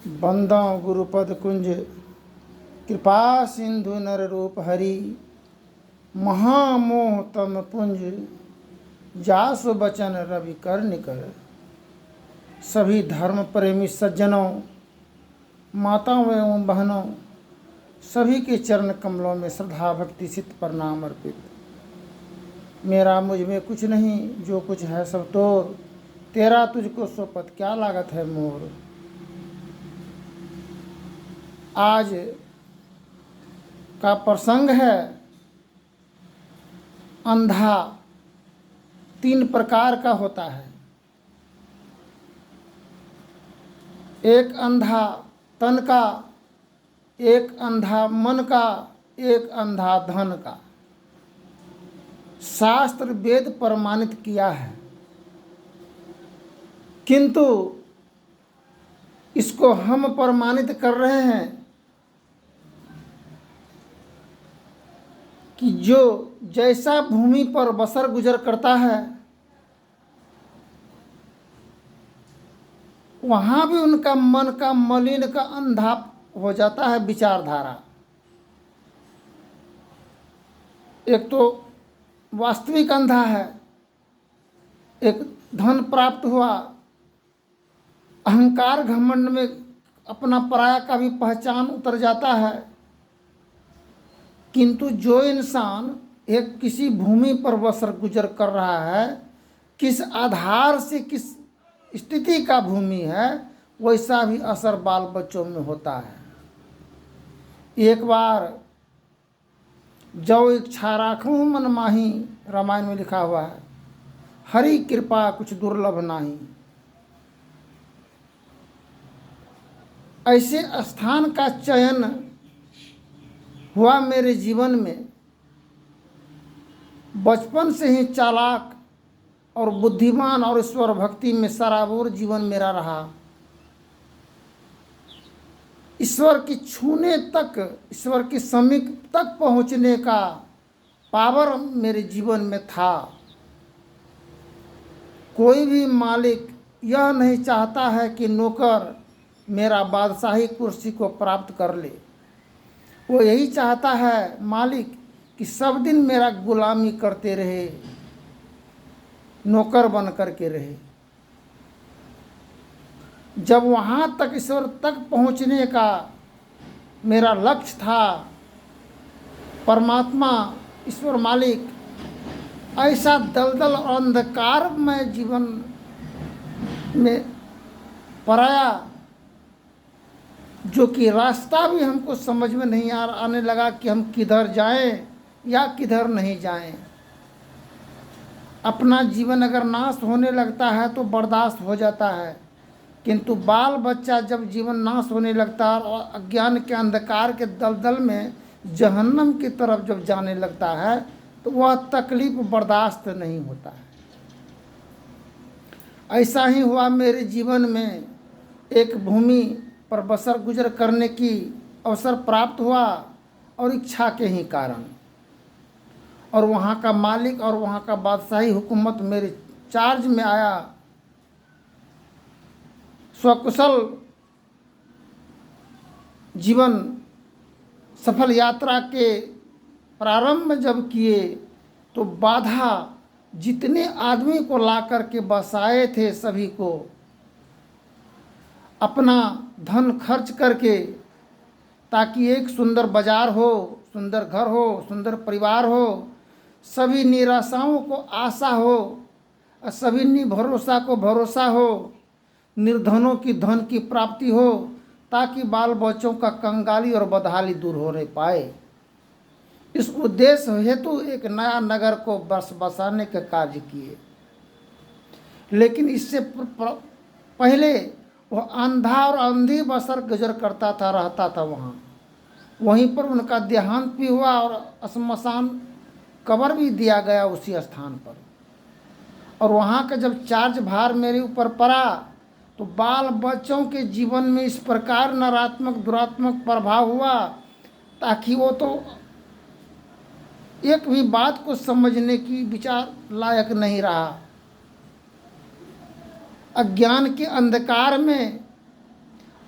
बंदो गुरुपद कुंज कृपा सिंधु नर रूप हरि महामोह तम पुंज जासु बचन रवि कर निकर। सभी धर्म प्रेमी सज्जनों, माताओं एवं बहनों, सभी के चरण कमलों में श्रद्धा भक्ति सित प्रणाम अर्पित। मेरा मुझ में कुछ नहीं, जो कुछ है सब तोर, तेरा तुझको सोपत क्या लागत है मोर। आज का प्रसंग है अंधा तीन प्रकार का होता है। एक अंधा तन का, एक अंधा मन का, एक अंधा धन का। शास्त्र वेद प्रमाणित किया है, किंतु इसको हम प्रमाणित कर रहे हैं कि जो जैसा भूमि पर बसर गुजर करता है, वहाँ भी उनका मन का मलिन का अंधा हो जाता है विचारधारा। एक तो वास्तविक अंधा है, एक धन प्राप्त हुआ, अहंकार घमंड में अपना पराया का भी पहचान उतर जाता है। किंतु जो इंसान एक किसी भूमि पर बसर गुजर कर रहा है, किस आधार से किस स्थिति का भूमि है, वैसा भी असर बाल बच्चों में होता है। एक बार जो इच्छा राखूं मन माही, रामायण में लिखा हुआ है, हरि कृपा कुछ दुर्लभ नाही। ऐसे स्थान का चयन हुआ मेरे जीवन में। बचपन से ही चालाक और बुद्धिमान और ईश्वर भक्ति में सराबोर जीवन मेरा रहा। ईश्वर की छूने तक, ईश्वर के समीप तक पहुंचने का पावर मेरे जीवन में था। कोई भी मालिक यह नहीं चाहता है कि नौकर मेरा बादशाही कुर्सी को प्राप्त कर ले। वो यही चाहता है मालिक कि सब दिन मेरा गुलामी करते रहे, नौकर बन करके रहे। जब वहाँ तक ईश्वर तक पहुँचने का मेरा लक्ष्य था, परमात्मा ईश्वर मालिक ऐसा दलदल और अंधकारमय जीवन में पराया, जो कि रास्ता भी हमको समझ में नहीं आने लगा कि हम किधर जाएं या किधर नहीं जाएं। अपना जीवन अगर नाश होने लगता है तो बर्दाश्त हो जाता है, किंतु बाल बच्चा जब जीवन नाश होने लगता है और अज्ञान के अंधकार के दलदल में जहन्नम की तरफ जब जाने लगता है, तो वह तकलीफ बर्दाश्त नहीं होता है। ऐसा ही हुआ मेरे जीवन में। एक भूमि पर बसर गुजर करने की अवसर प्राप्त हुआ और इच्छा के ही कारण, और वहाँ का मालिक और वहाँ का बादशाही हुकूमत मेरे चार्ज में आया। स्वकुशल जीवन सफल यात्रा के प्रारंभ में जब किए, तो बाधा जितने आदमी को ला कर के बसाए थे, सभी को अपना धन खर्च करके, ताकि एक सुंदर बाजार हो, सुंदर घर हो, सुंदर परिवार हो, सभी निराशाओं को आशा हो और सभी निभरोसा को भरोसा हो, निर्धनों की धन की प्राप्ति हो, ताकि बाल बच्चों का कंगाली और बदहाली दूर होने पाए। इस उद्देश्य हेतु एक नया नगर को बसाने के कार्य किए। लेकिन इससे पहले वह अंधा और अंधी बसर गुजर करता था, रहता था वहाँ। वहीं पर उनका देहांत भी हुआ और श्मशान कब्र भी दिया गया उसी स्थान पर। और वहाँ का जब चार्ज भार मेरे ऊपर पड़ा, तो बाल बच्चों के जीवन में इस प्रकार नकारात्मक दुरात्मक प्रभाव हुआ, ताकि वो तो एक भी बात को समझने की विचार लायक नहीं रहा। अज्ञान के अंधकार में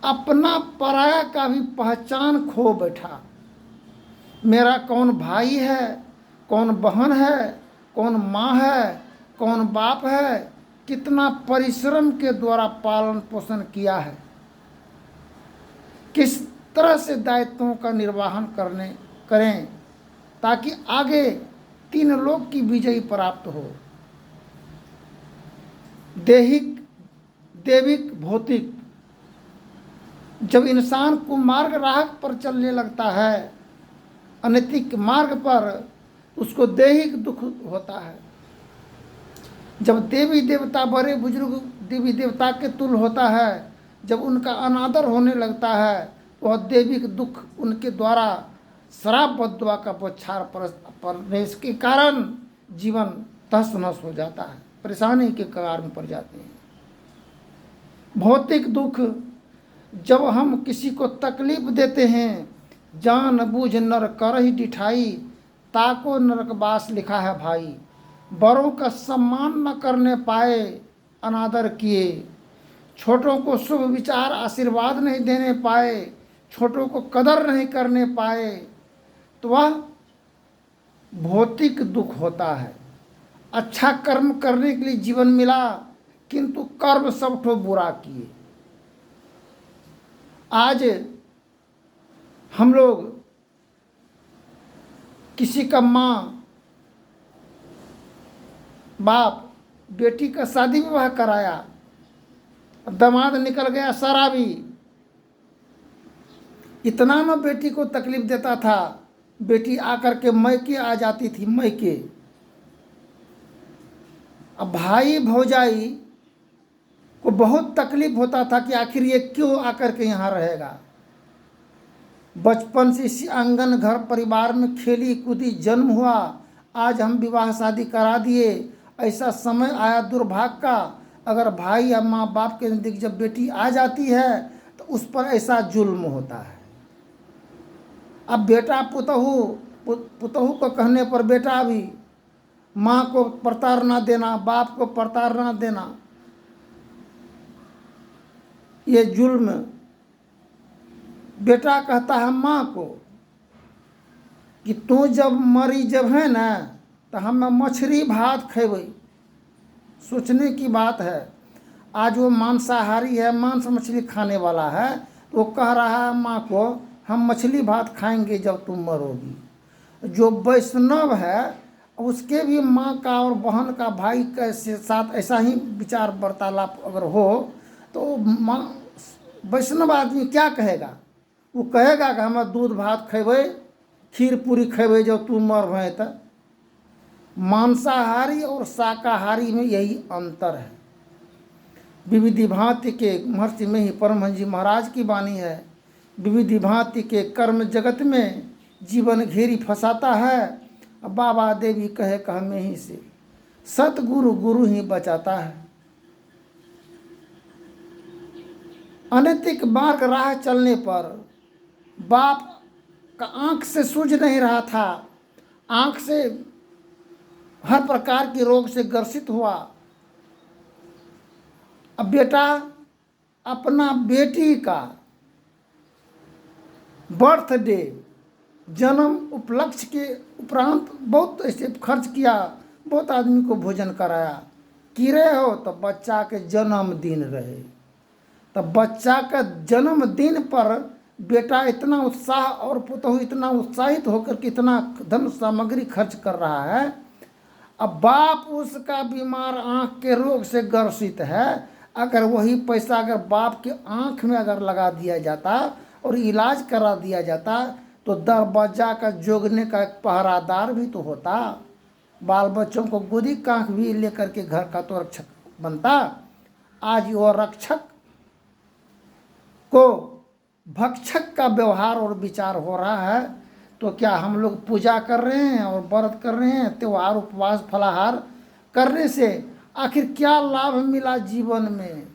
अपना पराया का भी पहचान खो बैठा। मेरा कौन भाई है, कौन बहन है, कौन माँ है, कौन बाप है, कितना परिश्रम के द्वारा पालन पोषण किया है, किस तरह से दायित्वों का निर्वहन करें ताकि आगे तीन लोक की विजय प्राप्त हो। देहिक, देविक, भौतिक। जब इंसान कुमार्ग राह पर चलने लगता है, अनैतिक मार्ग पर, उसको दैहिक दुख होता है। जब देवी देवता, बड़े बुजुर्ग देवी देवता के तुल्य होता है, जब उनका अनादर होने लगता है, वह दैविक दुख उनके द्वारा श्राप बद्दुआ का बौछार पड़ने के कारण जीवन तहस नहस हो जाता है, परेशानी के कगार में पड़ जाते हैं। भौतिक दुख, जब हम किसी को तकलीफ देते हैं, जान बूझ नर करहि डिठाई, ताको नरकबास लिखा है भाई। बड़ों का सम्मान न करने पाए, अनादर किए, छोटों को शुभ विचार आशीर्वाद नहीं देने पाए, छोटों को कदर नहीं करने पाए, तो वह भौतिक दुख होता है। अच्छा कर्म करने के लिए जीवन मिला, किंतु कर्म सब ठो बुरा किए। आज हम लोग किसी का माँ बाप बेटी का शादी विवाह कराया, दामाद निकल गया शराबी, इतना न बेटी को तकलीफ देता था, बेटी आकर के मैके आ जाती थी, मैके। अब भाई भौजाई को बहुत तकलीफ होता था कि आखिर ये क्यों आकर के यहाँ रहेगा। बचपन से इसी आंगन घर परिवार में खेली कूदी जन्म हुआ, आज हम विवाह शादी करा दिए। ऐसा समय आया दुर्भाग्य का, अगर भाई या माँ बाप के नज़दीक जब बेटी आ जाती है तो उस पर ऐसा जुल्म होता है। अब बेटा पुतहू को कहने पर बेटा भी, माँ को प्रताड़ना देना, बाप को प्रताड़ना देना, ये जुल्म। बेटा कहता है माँ को कि तू जब मरी जब है ना, तो हम मछली भात खेबै। सोचने की बात है, आज वो मांसाहारी है, मांस मछली खाने वाला है, तो वो कह रहा है माँ को हम मछली भात खाएंगे जब तुम मरोगी। जो वैष्णव है उसके भी माँ का और बहन का, भाई के साथ ऐसा ही विचार वार्तालाप अगर हो तो माँ वैष्णव आदमी क्या कहेगा? वो कहेगा कि हम दूध भात खेबै, खीर पूरी खेबै जब तू मर रहे। तो मांसाहारी और शाकाहारी में यही अंतर है। विविधि भांति के महर्षि में ही परमहंस जी महाराज की वाणी है, विविधि भांति के कर्म जगत में जीवन घेरी फंसाता है। बाबा देवी कहे कह में ही से सतगुरु गुरु ही बचाता है। अनैतिक मार्ग राह चलने पर बाप का आंख से सूझ नहीं रहा था, आंख से हर प्रकार के रोग से ग्रसित हुआ। अब बेटा अपना बेटी का बर्थडे जन्म उपलक्ष्य के उपरांत बहुत ऐसे खर्च किया, बहुत आदमी को भोजन कराया। कीड़े हो तो बच्चा के जन्मदिन रहे, तो बच्चा का जन्मदिन पर बेटा इतना उत्साह और पुतहू इतना उत्साहित होकर के इतना धन सामग्री खर्च कर रहा है। अब बाप उसका बीमार आँख के रोग से ग्रसित है, अगर वही पैसा अगर बाप के आँख में अगर लगा दिया जाता और इलाज करा दिया जाता तो दरवाजा का जोगने का एक पहरादार भी तो होता, बाल बच्चों को गोदी कांख भी लेकर के घर का तो रक्षक बनता। आज वो रक्षक को भक्षक का व्यवहार और विचार हो रहा है। तो क्या हम लोग पूजा कर रहे हैं और व्रत कर रहे हैं, त्योहार उपवास फलाहार करने से आखिर क्या लाभ मिला जीवन में?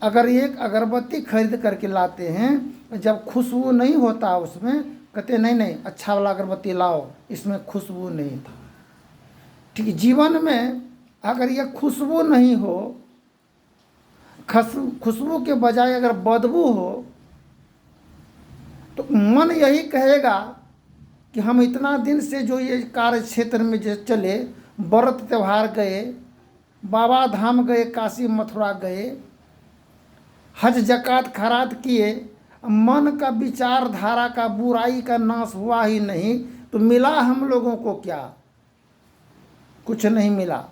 अगर एक अगरबत्ती खरीद करके लाते हैं, जब खुशबू नहीं होता उसमें, कहते नहीं नहीं अच्छा वाला अगरबत्ती लाओ, इसमें खुशबू नहीं था। ठीक, जीवन में अगर यह खुशबू नहीं हो, खुशबू के बजाय अगर बदबू हो तो मन यही कहेगा कि हम इतना दिन से जो ये कार्य क्षेत्र में जो चले, व्रत त्यौहार गए, बाबा धाम गए, काशी मथुरा गए, हज जकात खरात किए, मन का विचारधारा का बुराई का नाश हुआ ही नहीं, तो मिला हम लोगों को क्या? कुछ नहीं मिला।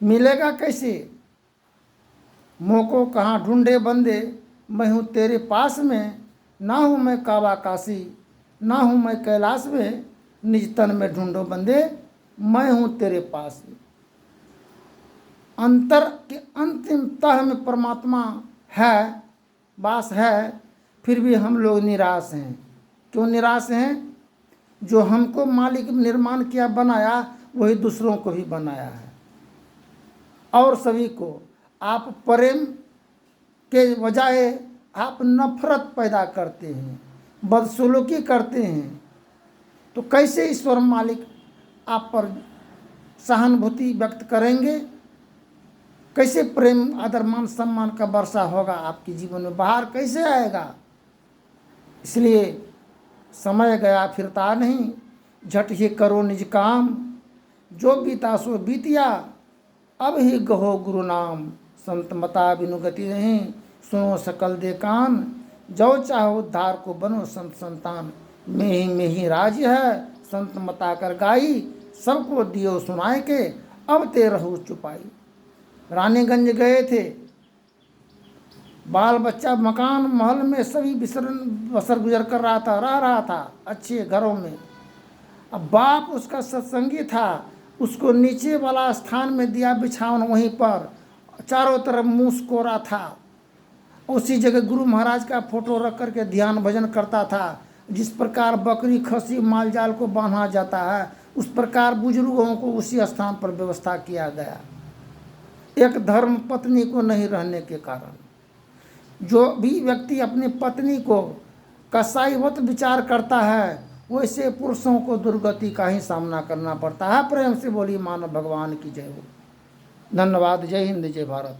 मिलेगा कैसे? मोह को कहाँ ढूंढे बंदे, मैं हूँ तेरे पास में, ना हूँ मैं काबा काशी, ना हूँ मैं कैलाश में, निज तन में ढूंढो बंदे, मैं हूँ तेरे पास में। अंतर के अंतिम तह में परमात्मा है, वास है, फिर भी हम लोग निराश हैं। क्यों निराश हैं? जो हमको मालिक निर्माण किया, बनाया, वही दूसरों को भी बनाया है। और सभी को आप प्रेम के बजाय आप नफरत पैदा करते हैं, बदसलूकी करते हैं, तो कैसे ईश्वर मालिक आप पर सहानुभूति व्यक्त करेंगे? कैसे प्रेम, आदर, मान, सम्मान का वर्षा होगा आपके जीवन में? बाहर कैसे आएगा? इसलिए समय गया फिरता नहीं, झट ही करो निज काम, जो बीता सो बीतिया, अब ही गहो गुरु नाम। संत मता बिनु गति नहीं, सुनो सकल दे कान, जो चाहो उद्धार को बनो संत संतान। में ही राज्य है, संत मता कर गाई, सबको दियो सुनाए के, अब ते रहू चुपाई। रानीगंज गए थे, बाल बच्चा मकान महल में सभी बसर गुजर कर रहा था, रह रहा था अच्छे घरों में। अब बाप उसका सत्संगी था, उसको नीचे वाला स्थान में दिया बिछावन, वहीं पर चारों तरफ मूस कोरा था। उसी जगह गुरु महाराज का फोटो रख करके ध्यान भजन करता था। जिस प्रकार बकरी खसी माल जाल को बांधा जाता है, उस प्रकार बुजुर्गों को उसी स्थान पर व्यवस्था किया गया। एक धर्म पत्नी को नहीं रहने के कारण जो भी व्यक्ति अपनी पत्नी को कसाईवत विचार करता है, वैसे पुरुषों को दुर्गति का ही सामना करना पड़ता है। प्रेम से बोली मानव भगवान की जय हो। धन्यवाद। जय हिंद, जय भारत।